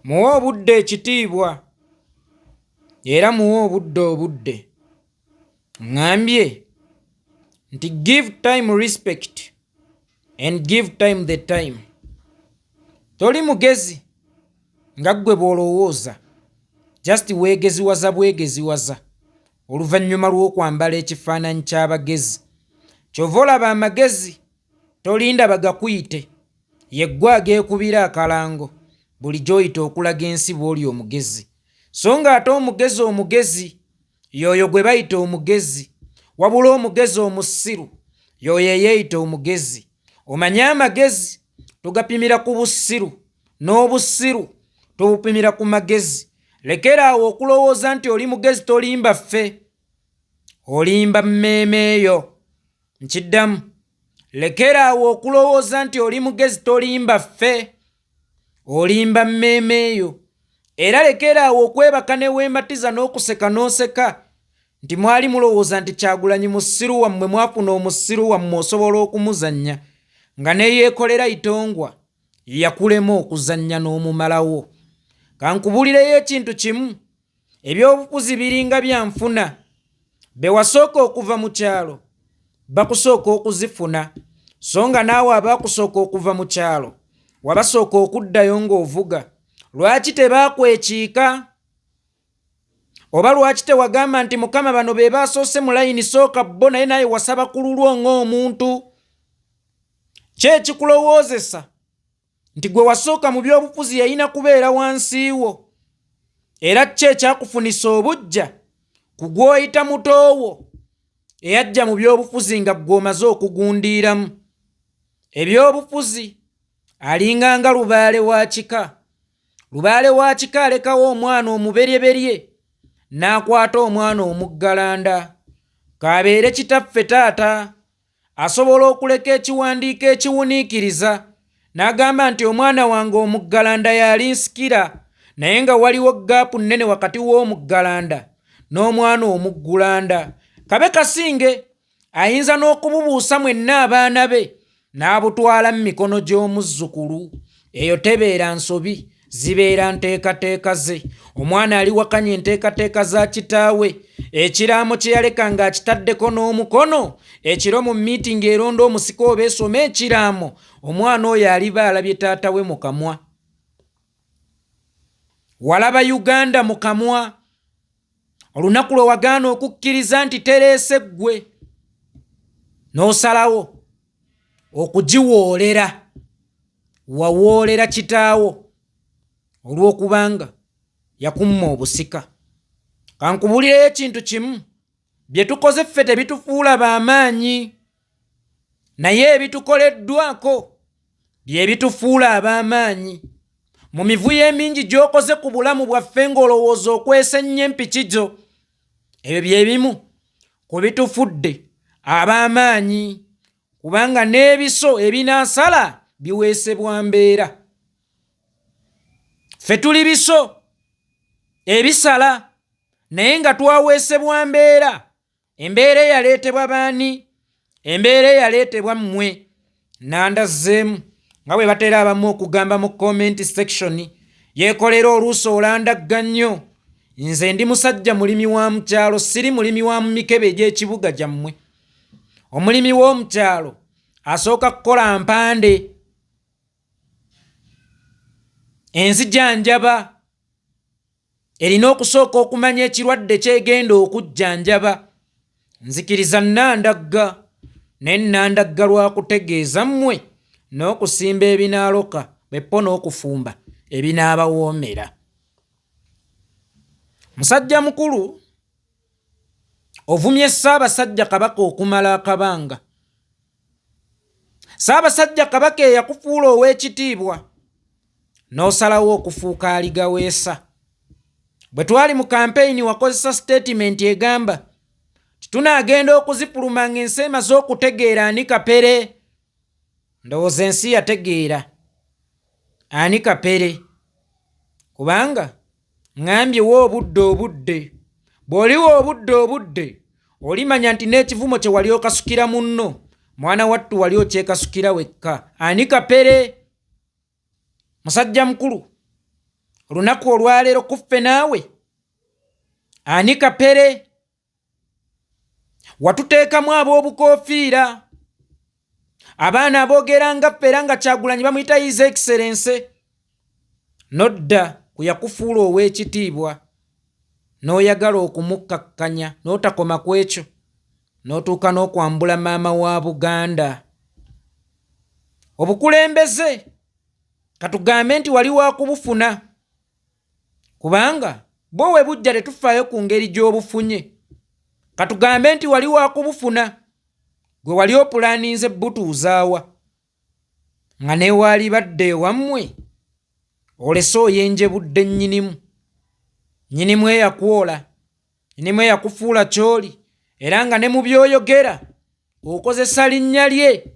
muwe obudde ekitiibwa era muwe obudde obudde. Ngambye nti give time respect and give time the time. Toli mugezi nga ggwe bw'olowooza, just weegeziwaza bwegeziwaza oluvannyuma lw'okwambala ekifaananyi ky'abagezi. Kyova olaba amagezi tolinda bagakuyite, yeggwe ageekubira akalango buli gy'oyita okulaga ensi bw'oli omugezi. So nga ate omugezi y'oyo gwe bayita omugezi, wabula omugezi omusiru y'oyo eyeeyita omugezi. Omanye amagezi tugapimira ku busiru, n'obusiru tubupimira ku magezi. Lekera awo okulowooza nti oli mugezi tolimba ffe, olimba mmeeme eyo. Nkiddamu, lekera awo okulowooza nti oli mugezi tolimba ffe, olimba mmeeme eyo. Era lekera awo okwebaka ne weematiza n'okuseka n'oseka nti mwali mulowooza nti Kyagulanyi musiru wammwe, mwafuna omusiru wammwe osobola okumuzannya, nga neyeekolera itongwa yakulema okuzannya n'omumalawo. Kankubulireyo ekintu kimu, ebyobufuzi biringa byanfuna. Be wasooka okuva mu kyalo bakusooka okuzifuna, so nga naawe abaakusooka okuva mu kyalo wabasooka okuddayo ng'ovuga. Lwaki tebaakwekiika? Oba lwaki tewagamba nti Mukama bano be baasoose mu layini, sooka bo naye naye wasaba ku lulwo ng'omuntu? Ki ekikulowoozesa nti gwe wasooka mu byobufuzi yalina kubeera wansi wo? Era ki ekyakufunisa obujja ku gw'oyita mutoowo eyajja mu byobufuzi nga gw'omaze okugundiiramu? Ebyobufuzi alinga nga lubaale wa kika. Lubaale wa kika alekawo omwana omuberyeberye n'akwata omwana omuggalanda. Kabeere kitaffe taata asobola okuleka ekiwandiiko ekiwuniikiriza n'agamba nti omwana wange omuggalanda yalinsikira, naye nga waliwo gaapu nnene wakati w'omuggalanda n'omwana omuggulanda. Kabe kasinge ayinza n'okububuusa mwenna abaana be n'abutwala mu mikono gy'omuzzukulu. Eyo tebeera nsobi, zibeera nteekateeka ze. Omwana ali wakanya enteekateeka za kitaawe. Ekiraamo kye yaleka ng'akitaddeko n'omukono, ekiro mu miitingi eronda omusika oba esoma ekiraamo, omwana oyo aliba alabye taata we mu kamwa. Walaba Uganda mu kamwa olunaku lwe wagaana okukkiriza nti tereese ggwe, n'osalawo okugiwoolera. Wawoolera kitaawo olw'okubanga yakumma obusika. Kankubulireyo ekintu kimu, bye tukoze ffe tebitufuula b'amaanyi, naye ebitukoleddwako bye bitufuula ab'amaanyi. Mu mivuyo emingi gy'okoze ku bulamu bwaffe ng'olowooza okwesa ennyempiki gyo, ebyo bye bimu ku bitufudde ab'amaanyi, kubanga n'ebiso ebinaasala biweesebwa mbeera. Ffe tuli biso ebisala naye nga twaweesebwa mbeera. Embeera eyaleetebwa baani? Embeera eyaleetebwa mmwe. Nandazzeemu nga bwe batera abamu okugamba mu comment section, yeekolera oluusi olandagga nnyo. Nze ndi musajja mulimi wa mu kyalo, siri mulimi wa mu mikebe egy'ekibuga gyammwe. Omulimi w'omu kyalo asooka kukola mpande, enzijanjaba, erina okusooka okumanya ekirwadde kyegenda okujjanjaba. Nzikiriza nnandagga, naye nnandagga lwakutegeeza mmwe n'okusimba ebinaaloka beppo n'okufumba ebinaabawoomera. Musajja mukulu, ovumye Ssaabasajja Kabaka okumala akabanga. Ssaabasajja Kabaka eyakufuula ow'ekitiibwa n'osalawo okufuuka aligaweesa. Bwe twali mu kampeyini wakozesa statement egamba tunaagenda okuzifuluma ng'ensi emaze okutegeera ani kapere. Ndowooza ensi yategeera ani kapere, kubanga ngambye wa obudde. Bw'oliwa obudde olimanya nti n'ekivumo kye wali okasukira munno, mwana wattu wali okyekasukira wekka. Ani kapere? Musajja mukulu, olunaku olwaleero kuffe naawe ani kapere watuteekamu ab'obukoofiira abaana aboogera nga ffe era nga Kyagulanyi bamuyita his excellence nodda ku yakufuula ow'ekitiibwa n'oyagala okumukkakkanya n'otakoma ku ekyo n'otuuka n'okwambula maama wa Buganda. Obukulembeze katugambe nti wali wakubufuna kubanga bwo we bujja tetufaayo ku ngeri gy'obufunye. Katugambe nti wali wakubufuna gwe wali opulaninze butuuzaawa nga newaali badde wammwe olese oyenjebudde nnyinimu eyakwola, nnyinimu eyakufuula kyoli era nga ne mu byoyogera okozesa linnya lye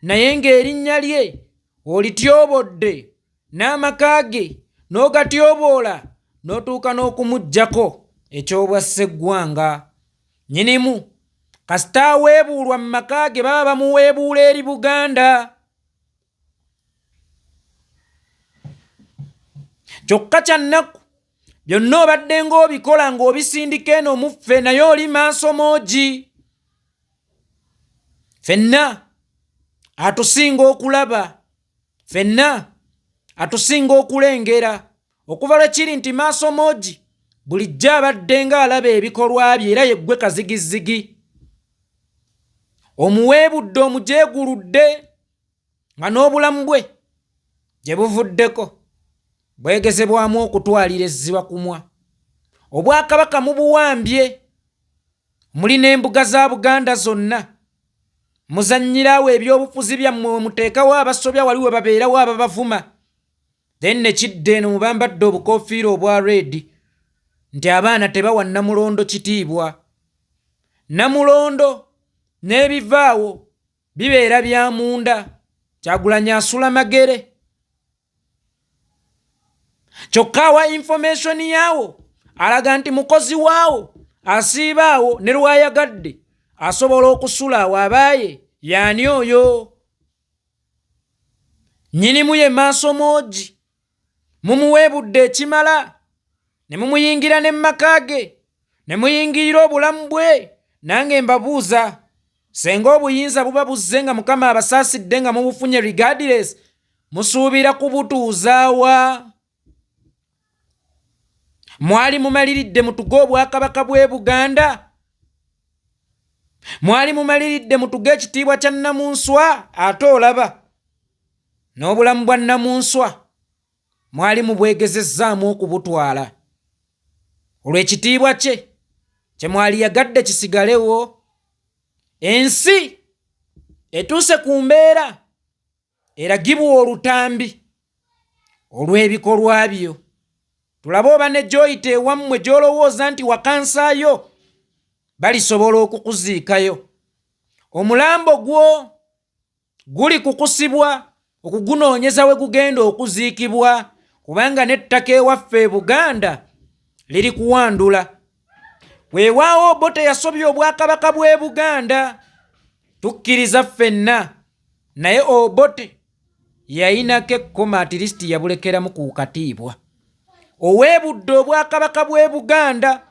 naye ng'erinnya lye olityobodde n'amaka ge n'ogatyoboola n'otuuka n'okumuggyako ekyobwasseggwanga. Nnyinimu kasita aweebuulwa mu maka ge baba bamuweebuula eri Buganda. Kyokka kyannaku byonna obadde ng'obikola ng'obisindika eno mu ffe naye oli maaso moogi. Ffenna atusinga okulaba, ffenna atusinga okulengera okuva lwe kiri nti maaso moogi bulijjo abadde ng'alaba ebikolwa bye era yeggwe kazigizigi. Omuweebudde omujeeguludde nga n'obulamu bwe gye buvuddeko bwegezebwamu okutwalira ezziba kumwa. Obwakabaka mubuwambye, mulina embuga za Buganda zonna, muzannyirawo ebyobufuzi byammwe muteekawo abasobya wali we babeerawo ababavuma. Then ne kidde eno mubambadde obukoofiira obwa red nti abaana tebawa Namulondo kitiibwa. Namulondo n'ebivaawo bibeera bya munda. Kyagulanyi asula magere. Kyokka awa information yaawo alaga nti mukozi waawo asiibaawo ne lwayagadde asobola okusula awo abaaye yaani oyo. Nnyinimu ye maaso moogi mumuweebudde ekimala ne mumuyingira ne maka ge ne muyingirira obulamu bwe. Nange mbabuuza senga obuyinza buba buzze nga Mukama abasaasidde nga mubufunye regardless musuubira kubutuuzaawa? Mwali mumaliridde mutuge obwakabaka bw'e Buganda? Mwali mumaliridde mutuge ekitiibwa kya Namunswa? Ate olaba n'obulamu bwa Namunswa mwali mubwegezezzaamu okubutwala olw'ekitiibwa kye kye mwali yagadde kisigalewo. Ensi etuuse ku mbeera eragibwa olutambi olw'ebikolwa byo. Tulaba oba ne Joyita ewammwe gy'olowooza nti wakansaayo balisobola okukuziikayo. Omulambo gwo guli kukusibwa okugunoonyeza we gugenda okuziikibwa kubanga n'ettaka ewaffe e Buganda liri kuwandula. Weewaawo Obote yasobya obwakabaka bw'e Buganda, tukkiriza ffenna, naye Obote yayinako ekkoma at least yabulekeramu ku katiibwa. Oweebudde obwakabaka bw'e Buganda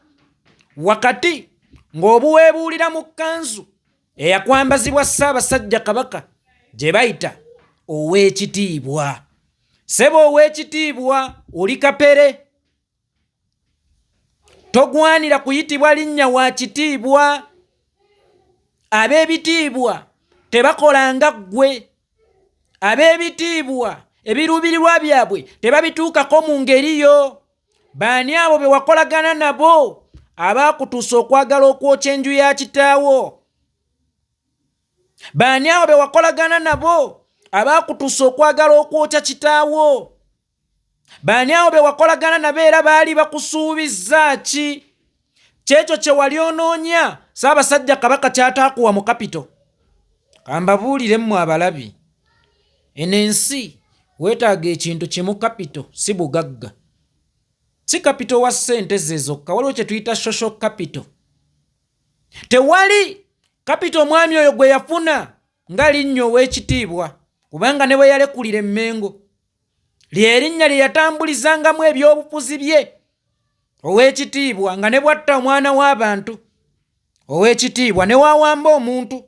wakati ng'obuweebuulira mu kkanzu eyakwambazibwa Ssaabasajja Kabaka gye bayita ow'ekitiibwa. Ssebo ow'ekitiibwa oli kapere, togwanira kuyitibwa linnya wa kitiibwa. Ab'ebitiibwa tebakola nga ggwe. Ab'ebitiibwa ebiruubirirwa byabwe tebabituukako mu ngeri yo. Baani abo be wakolagana nabo abaakutuusa okwagala okwokya enju ya kitaawo? Baani abo be wakolagana nabo abaakutuusa okwagala okwokya kitaawo? Baani abo be wakolagana nabo era baali bakusuubizza ki? Kyekyo kye wali onoonya Ssaabasajja Kabaka ky'ataakuwa mu kapito. Kambabuulire mmwe abalabi, eno ensi weetaaga ekintu kimu kapito, si bugagga. Si kapito wa ssente ze zokka, waliwo kye tuyita social capital. Tewali kapito omwami oyo gwe yafuna nga linnya ow'ekitiibwa kubanga ne bwe yalekulira emmengo lyerinnya lye yatambulizangamu ebyobufuzi bye. Ow'ekitiibwa nga ne bwatta omwana w'abantu. Ow'ekitiibwa ne wawamba omuntu.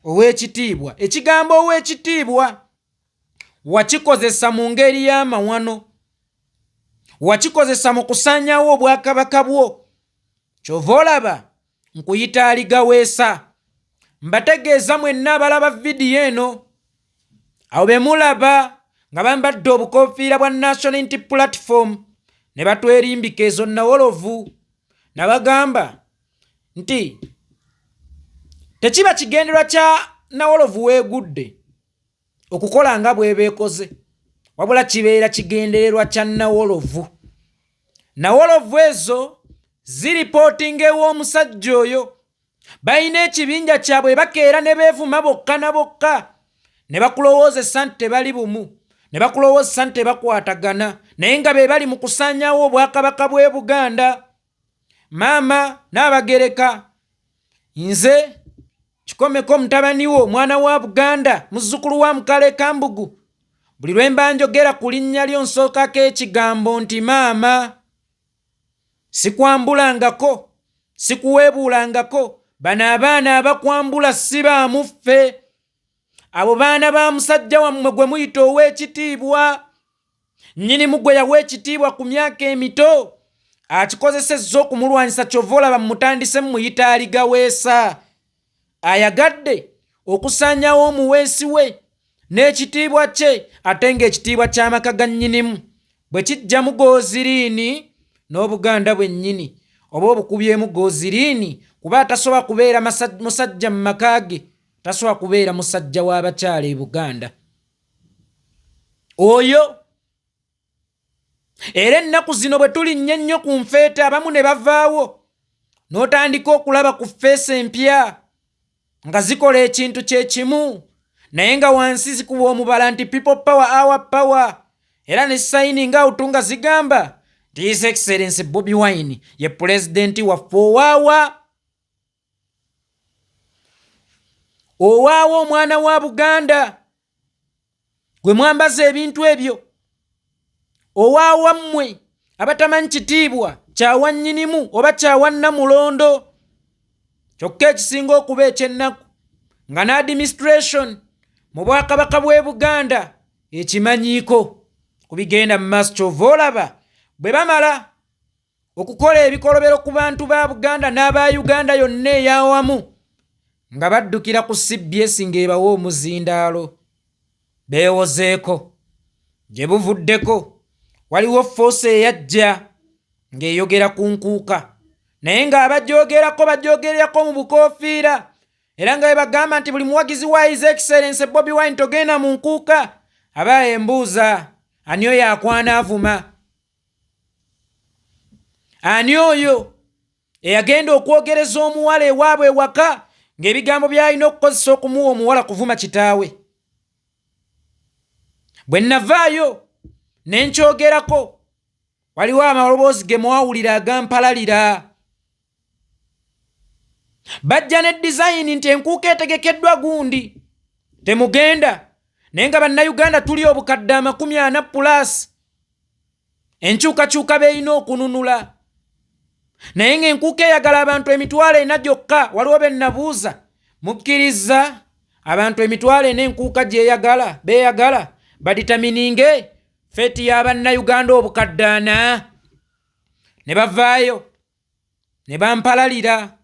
Ow'ekitiibwa. Ekigambo ow'ekitiibwa wakikozesa mu ngeri y'amawano. Wakikozesa mu kusaanyaawo obwakabaka bwo. Kyova olaba nkuyita aligaweesa. Mbategeeza mwenna abalaba vidiyo eno. Awo be mulaba nga bambadde obukoofiira bwa National Unity Platform ne batwerimbika ezo Nawolovu. Nabagamba nti tekiba kigenderwa kya Nawolovu weegudde okukola nga bwe beekoze, wabula kibeera kigendererwa kya Nawolovu. Nawolovu ezo ziripootinga ew'omusajja oyo. Balina ekibinja kyabwe bakeera ne beevuma bokka na bokka. Ne bakulowoozesa nti tebali bumu. Ne bakulowoozesa nti tebakwatagana. Naye nga be bali mu kusaanyaawo obwakabaka bw'e Buganda. Maama Nnaabagereka, nze Kikomeko mutabani wo, mwana wa Buganda, muzzukulu wa Mukale Kambugu. Buli lwe mba njogera ku linnya lyo nsookako ekigambo nti maama. Sikwambulangako, sikuweebuulangako. Bano abaana abakwambula si baamuffe. Abo baana ba musajja wammwe gwe muyita ow'ekitiibwa. Nnyinimu gwe yawa ekitiibwa ku myaka emito. Akikozesezza okumulwanyisa, kyova olaba mutandise muyita aligaweesa. Ayagadde okusaanyaawo omuweesi we n'ekitiibwa kye, ate ng'ekitiibwa ky'amaka ga nnyinimu bwe kijjamu Goziriini n'Obuganda bwennyini oba obukubyemu Goziriini, kuba atasobola kubeera musajja mu maka ge, tasobola kubeera musajja w'abakyala e Buganda oyo. Era ennaku zino bwe tulinnya ennyo ku nfeete, abamu ne bavaawo n'otandika okulaba ku ffeesi empya nga zikola ekintu kye kimu, naye nga wansi zikuba omubala nti people power, our power. Era ne sayini nga utunga zigamba nti His Excellency Bobi Wine ye pulezidenti waffe owaawa. Owaawa omwana wa Buganda gwe mwambaza ebintu ebyo. Owaawa mmwe abatamanyi kitiibwa kyawa nnyinimu oba kyawa Namulondo. Kyokka ekisinga okuba eky'ennaku nga n'administration mu bwakabaka bw'e Buganda ekimanyiiko ku bigenda mu maaso. Kyova olaba bwe bamala okukola ebikolobero ku bantu ba Buganda n'aba Uganda yonna ey'awamu nga baddukira ku CBS ng'ebawa omuzindaalo, beewozeeko. Gye buvuddeko waliwo force eyajja ng'eyogera ku nkuuka, naye ng'abajoogerako bajoogerako mu bukoofiira. Era nga bagamba nti buli muwagizi wa His Excellency Bobi Wine togenda mu nkuuka, aba embuuza ani oyo akwana avuma? Ani oyo eyagenda okwogereza omuwala ewaabwe ewaka ng'ebigambo by'alina okukozesa okumuwa omuwala kuvuma kitaawe? Bwe navaayo ne nkyogerako, waliwo amaloboozi ge mwawulira agampalalira. Bajja ne design nti enkuuka etegekeddwa gundi, temugenda. Naye nga bannayuganda tuli obukadde 40+. Enkyukakyuka beeyina okununula. Naye ng'enkuuka eyagala abantu emitwalo 4 gyokka. Waliwo be nabuuza, mukkiriza abantu emitwalo 4 enkuuka gyeyagala beeyagala baditamininge feeti y'abannayuganda obukadde 4? Ne bavaayo ne bampalalira.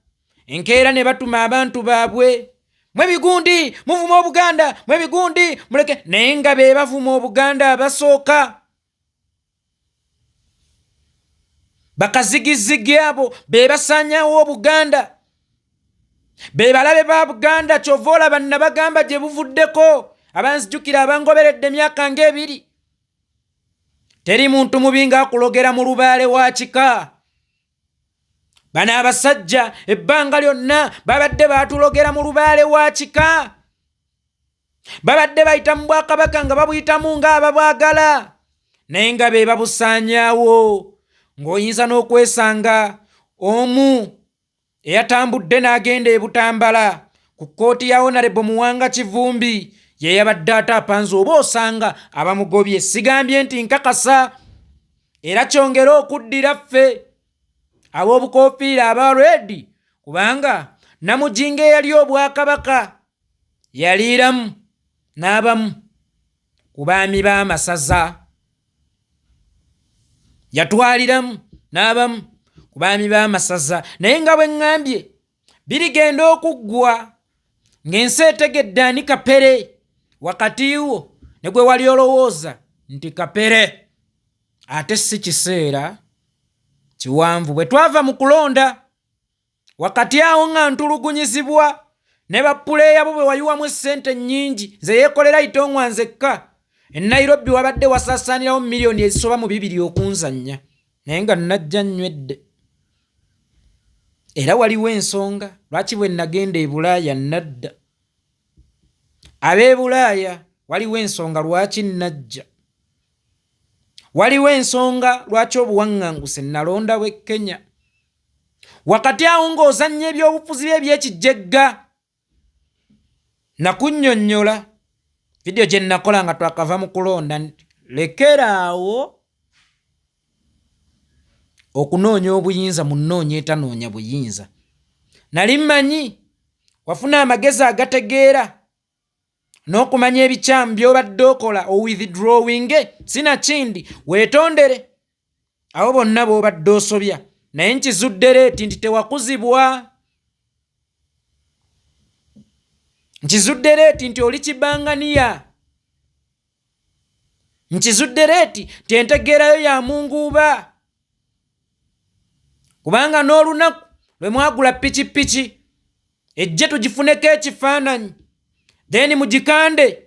Enkeera ne batuma abantu baabwe, mwe bigundi muvuma Obuganda, mwe bigundi muleke. Naye nga be bavuma Obuganda abasooka. Bakazigizigi abo be basaanyaawo Obuganda, be balabe ba Buganda. Kyova olaba nabagamba gye buvuddeko. Abanzijukira abangoberedde emyaka ng'ebiri. Teri muntu mubi ng'akulogera mu lubaale wa kika. Bano abasajja ebbanga lyonna babadde baatulogera mu lubaale wa kika. Babadde bayita mu bwakabaka nga babuyitamu ng'ababwagala, naye nga be babusaanyaawo. Ng'oyinza n'okwesanga omu eyatambudde n'agenda e Butambala ku kkooti ya Honorable Muwanga Kivumbi ye yabadde ataapanze oba osanga abamugobye. Sigambye nti nkakasa, era kyongera okuddira ffe ab'obukoofiira aba ready, kubanga Namujinga eyali obwakabaka yaliiramu n'abamu ku baami b'amasaza, yatwaliramu n'abamu ku baami b'amasaza. Naye nga bwe ŋŋambye birigenda okuggwa ng'ensi etegedde ani kapere wakati wo ne gwe wali olowooza nti kapere. Ate si kiseera kiwanvu bwe twava mu kulonda, wakati awo nga ntulugunyizibwa ne bapuleeya bo bwe wayiwamu essente nnyingi ze yeekolera itongwa nzekka. E Nairobi wabadde wasaasaanirawo miliyoni ezisoba mu 2 okunzannya, naye nga najja nywedde. Era waliwo ensonga lwaki bwe nagenda e Bulaaya nadda. Ab'e Bulaaya waliwo ensonga lwaki najja. Waliwo ensonga lwaki obuwaŋŋanguse nalondawo e Kenya. Wakati awo ng'ozannya ebyobufuzi bye eby'ekijjegga, nakunnyonnyola vidiyo gye nakola nga twakava mu kulonda nti lekeraawo okunoonya obuyinza mu nnoonya etanoonya buyinza. Nali mmanyi wafuna amagezi agategeera n'okumanya ebikyamu by'obadde okola owithdrawing, sinakindi weetondere abo bonna b'obadde osobya. Naye nkizudde leeti nti tewakuzibwa. Nkizudde leeti nti oli kibanganiya. Nkizudde leeti nti entegeerayo ya munguuba. Kubanga n'olunaku lwe mwagula pikipiki ejje tugifuneko ekifaananyi, then mugikande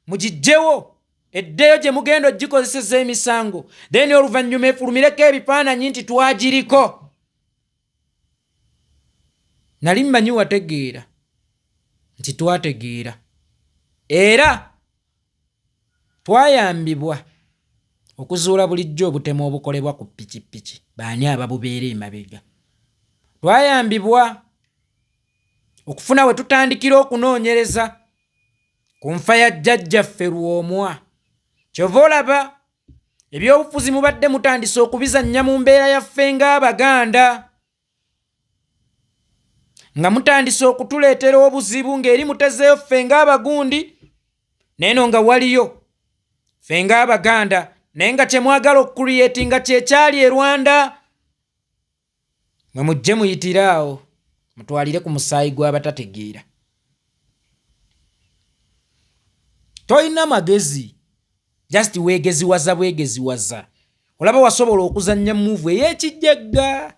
mugijjewo eddeyo gye mugenda ogikozeseza emisango, then oluvannyuma efulumireko ebifaananyi nti twagiriko. Nali mmanyi wategeera nti twategeera, era twayambibwa okuzuula bulijjo obutemu obukolebwa ku pikipiki baani ababubeera emabega. Twayambibwa okufuna we tutandikira okunoonyereza ku nfa ya jjajjaffe Lwomwa. Kyova olaba ebyobufuzi mubadde mutandise okubizannya mu mbeera yaffe ng'Abaganda, nga mutandise okutuleetera obuzibu ng'eri mutezeeyo ffe ng'Abagundi, neeno nga waliyo ffe ng'Abaganda, naye nga kye mwagala okukuliyetinga kye kyali e Rwanda. Mwe mujje muyitiraawo mutwalire ku musaayi gw'abatategeera. Toyina magezi, just weegeziwaza bwegeziwaza. Olaba wasobola okuzannya muvu ey'ekijjegga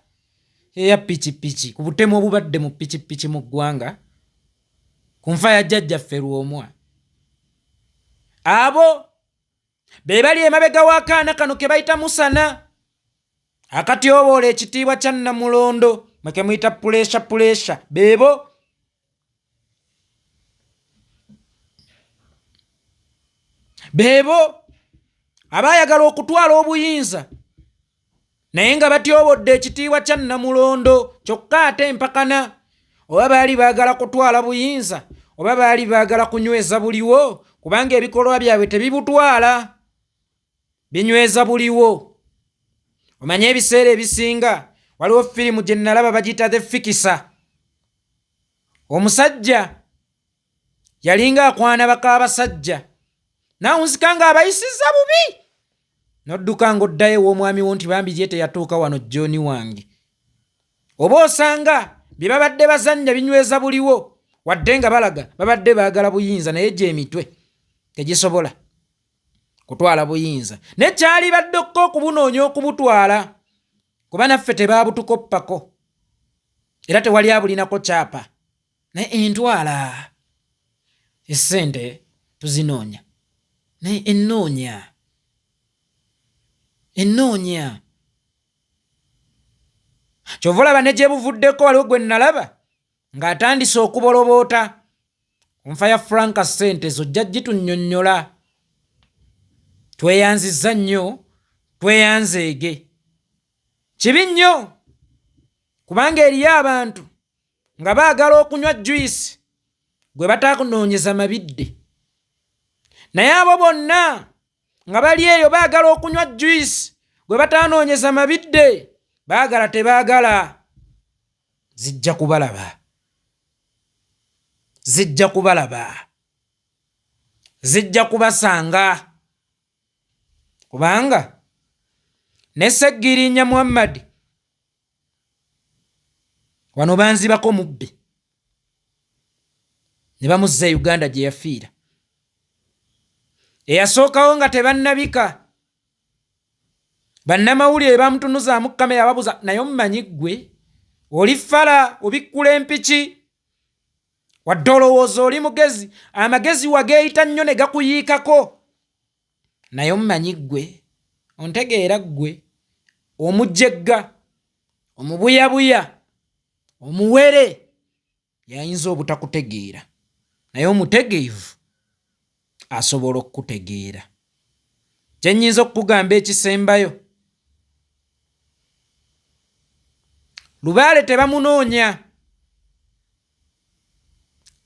eya pikipiki ku butemu obubadde mu pikipiki mu ggwanga ku nfa ya jjajjaffe Lwomwa. Abo be bali emabega w'akaana kano ke bayita Musana akatyoboola ekitiibwa kya Namulondo mwe ke muyita puleesha. Beebo abaayagala okutwala obuyinza naye nga batyobodde ekitiibwa kya Namulondo, kyokka ate empakana oba baali baagala kutwala buyinza oba baali baagala kunyweza buliwo, kubanga ebikolwa byabwe tebibutwala, binyweza buliwo. Omanye ebiseera ebisinga waliwo firimu gye nalaba bagiyita The Fikisa. Omusajja yalinga akwana bak'abasajja nawunzika ng'abayisiza bubi, nodduka ng'oddayo ew'omwami wo nti bambi ye teyatuuka wano John wange. Oba osanga bye babadde bazannya binyweza buliwo, wadde nga balaga babadde baagala buyinza, naye gy'emitwe tegisobola kutwala buyinza. Ne kyali baddeko okubunoonya okubutwala, kuba naffe tebaabutukoppako era tewali abulinako kyapa. Naye entwala essente tuzinoonya, naye ennoonya. Kyova olaba ne gye buvuddeko waliwo gwe nalaba ng'atandise okuboloboota ku nfa ya Franka ssente zo jja gitunnyonnyola. Tweyanzizza nnyo, tweyanzeege. Kibi nnyo kubanga eriyo abantu nga baagala okunywa juyisi gwe bataakunoonyeza mabidde naye abo bonna nga bali eyo baagala okunywa juice gwe bataanoonyeza mabidde, baagala tebaagala, zijja kubalaba, zijja kubalaba, zijja kubasanga, kubanga ne Sseggirinya Muhammad wano banzibako mubbe ne bamuzza Uganda gye yafiira. Eyasookawo nga tebannabika, bannamawulire bamutunuzaamu kamera babuza, naye omumanyi ggwe oli fala obikkula empiki wadde olowooza oli mugezi, amagezi wageeyita nnyo ne gakuyiikako, naye omumanyi ggwe ontegeera ggwe omujjegga, omubuyabuya, omuwere yayinza obutakutegeera, naye omutegeevu asobola okukutegeera. Kye nnyinza okukugamba ekisembayo, Lubaale tebamunoonya,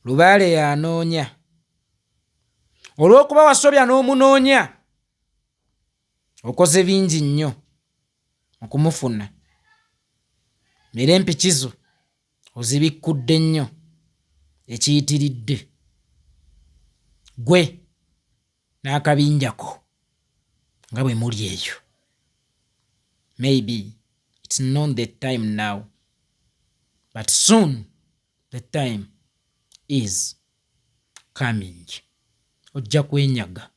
Lubaale yanoonya. Olw'okuba wasobya n'omunoonya, okoze bingi nnyo okumufuna, era empiki zo ozibikkudde nnyo ekiyitiridde gwe n'akabinjako nga bwe muli eyo. Maybe it's not the time now, but soon the time is coming. Ojja kwenyaga.